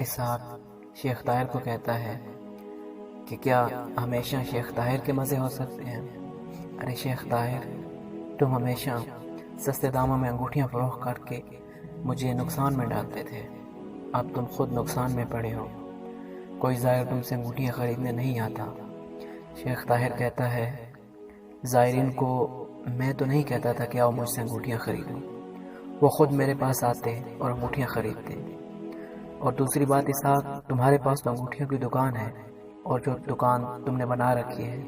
اسحاق شیخ طاہر کو کہتا ہے کہ کیا ہمیشہ شیخ طاہر کے مزے ہو سکتے ہیں؟ ارے شیخ طاہر، تم ہمیشہ سستے داموں میں انگوٹھیاں فروخت کر کے مجھے نقصان میں ڈالتے تھے، اب تم خود نقصان میں پڑے ہو، کوئی زائر تم سے انگوٹھیاں خریدنے نہیں آتا۔ شیخ طاہر کہتا ہے زائرین کو میں تو نہیں کہتا تھا کہ آؤ مجھ سے انگوٹھیاں خریدو، وہ خود میرے پاس آتے اور انگوٹھیاں خریدتے۔ اور دوسری بات اسحاق، تمہارے پاس تو انگوٹھیوں کی دکان ہے، اور جو دکان تم نے بنا رکھی ہے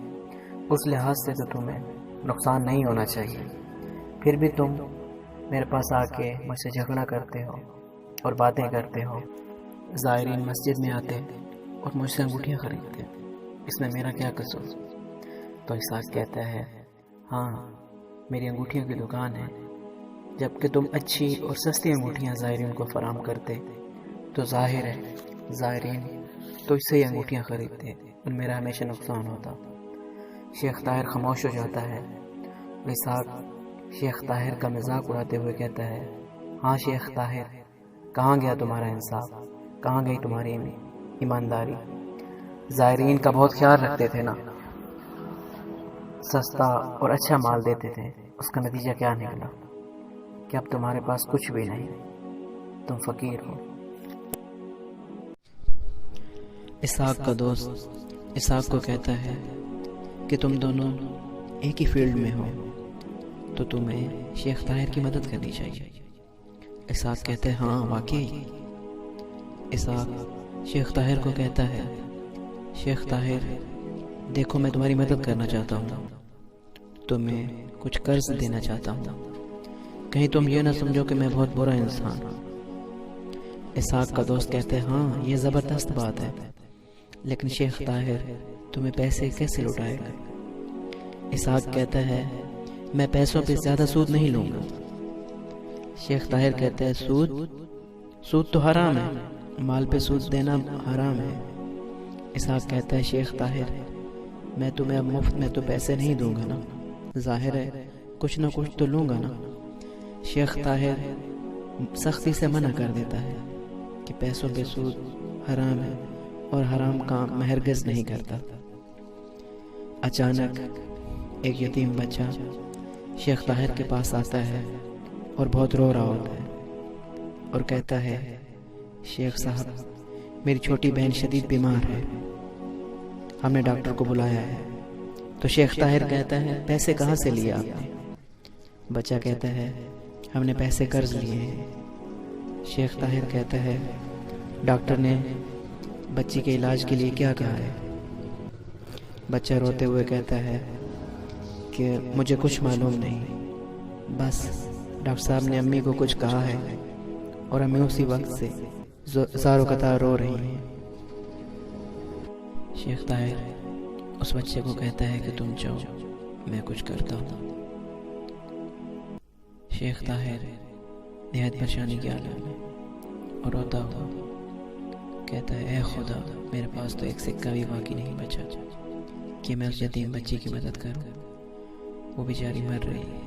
اس لحاظ سے تو تمہیں نقصان نہیں ہونا چاہیے، پھر بھی تم میرے پاس آ کے مجھ سے جھگڑا کرتے ہو اور باتیں کرتے ہو۔ زائرین مسجد میں آتے اور مجھ سے انگوٹھیاں خریدتے، اس میں میرا کیا قصور؟ تو اسحاق کہتا ہے ہاں میری انگوٹھیوں کی دکان ہے، جبکہ تم اچھی اور سستی انگوٹھیاں زائرین کو فراہم کرتے تو ظاہر ہے زائرین تو اس سے ہی انگوٹھیاں خریدتے اور میرا ہمیشہ نقصان ہوتا۔ شیخ طاہر خاموش ہو جاتا ہے۔ اسحاق شیخ طاہر کا مذاق اڑاتے ہوئے کہتا ہے ہاں شیخ طاہر، کہاں گیا تمہارا انصاف، کہاں گئی تمہاری ایمانداری؟ زائرین کا بہت خیال رکھتے تھے نا، سستا اور اچھا مال دیتے تھے، اس کا نتیجہ کیا نکلا کہ اب تمہارے پاس کچھ بھی نہیں، تم فقیر ہو۔ اسحاق کا دوست اسحاق کو کہتا ہے کہ تم دونوں ایک ہی فیلڈ میں ہو تو تمہیں شیخ طاہر کی مدد کرنی چاہیے۔ اسحاق کہتا ہے ہاں واقعی۔ اسحاق شیخ طاہر کو کہتا ہے شیخ طاہر دیکھو، میں تمہاری مدد کرنا چاہتا ہوں، تمہیں کچھ قرض دینا چاہتا ہوں، کہیں تم یہ نہ سمجھو کہ میں بہت برا انسان ہوں۔ اسحاق کا دوست کہتے ہیں ہاں یہ زبردست بات ہے، لیکن شیخ طاہر تمہیں پیسے کیسے لٹائے گا؟ اسحاق کہتا ہے میں پیسوں پہ زیادہ سود نہیں لوں گا۔ شیخ طاہر کہتا ہے سود تو حرام ہے، مال پہ سود دینا حرام ہے۔ اسحاق کہتا ہے شیخ طاہر میں تمہیں اب مفت میں تو پیسے نہیں دوں گا نا، ظاہر ہے کچھ نہ کچھ تو لوں گا نا۔ شیخ طاہر سختی سے منع کر دیتا ہے کہ پیسوں پہ سود حرام ہے اور حرام کام میں ہرگز نہیں کرتا۔ اچانک ایک یتیم بچہ شیخ طاہر کے پاس آتا ہے اور بہت رو رہا ہوتا ہے اور کہتا ہے شیخ صاحب میری چھوٹی بہن شدید بیمار ہے، ہم نے ڈاکٹر کو بلایا ہے۔ تو شیخ طاہر کہتا ہے پیسے کہاں سے لیے آپ نے؟ بچہ کہتا ہے ہم نے پیسے قرض لیے ہیں۔ شیخ طاہر کہتا ہے ڈاکٹر نے بچی کے علاج کے لیے کیا کہا ہے؟ بچہ روتے ہوئے کہتا ہے کہ مجھے کچھ معلوم نہیں، بس ڈاکٹر صاحب نے امی کو کچھ کہا ہے اور امی اسی وقت سے زاروں قطار رو رہی ہیں۔ شیخ طاہر اس بچے کو کہتا ہے کہ تم چاہو میں کچھ کرتا ہوں۔ شیخ طاہر نہایت پریشانی کی حالت میں اور روتا ہوا کہتا ہے اے خدا میرے پاس تو ایک سکہ بھی باقی نہیں بچا کہ میں اس یتیم بچی کی مدد کروں، وہ بیچاری مر رہی ہے۔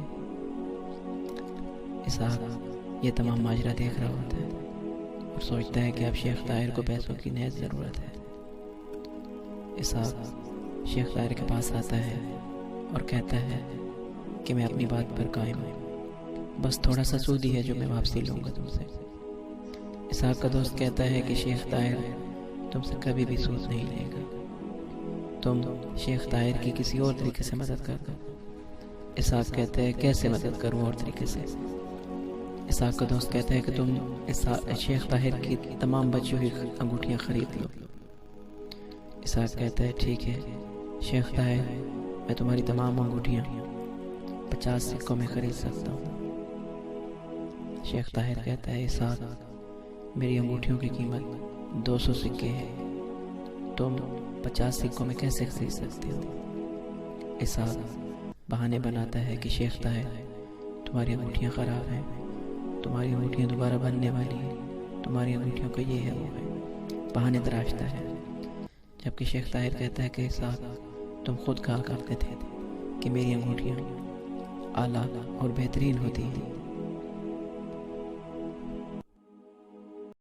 اسحاق یہ تمام ماجرا دیکھ رہا ہوتا ہے اور سوچتا ہے کہ اب شیخ طاہر کو پیسوں کی نہایت ضرورت ہے۔ اسحاق شیخ طاہر کے پاس آتا ہے اور کہتا ہے کہ میں اپنی بات پر قائم ہوں، بس تھوڑا سا سود ہی ہے جو میں واپسی لوں گا تم سے۔ اسحاق کا دوست کہتا ہے کہ شیخ طاہر تم سے کبھی بھی سود نہیں لے گا، تم شیخ طاہر کی کسی اور طریقے سے مدد کر دو۔ اسحاق کہتا ہے کیسے مدد کروں اور طریقے سے؟ اسحاق کا دوست کہتا ہے کہ تم شیخ طاہر کی تمام بچیوں کی انگوٹھیاں خرید لو۔ اسحاق کہتا ہے ٹھیک ہے شیخ طاہر، میں تمہاری تمام انگوٹھیاں 50 سکوں میں خرید سکتا ہوں۔ شیخ طاہر کہتا ہے اسحاق میری انگوٹھیوں کی قیمت 200 سکے ہے، تم 50 سکوں میں کیسے خرید سکتے ہو؟ اسحاق بہانے بناتا ہے کہ شیخ طاہر تمہاری انگوٹھیاں خراب ہیں، تمہاری انگوٹھیاں دوبارہ بننے والی ہیں، تمہاری انگوٹھیوں کا یہ ہے وہ ہے، بہانے تراشتا ہے۔ جبکہ شیخ طاہر کہتا ہے کہ اسحاق تم خود کہا کرتے تھے کہ میری انگوٹھیاں اعلیٰ اور بہترین ہوتی ہیں،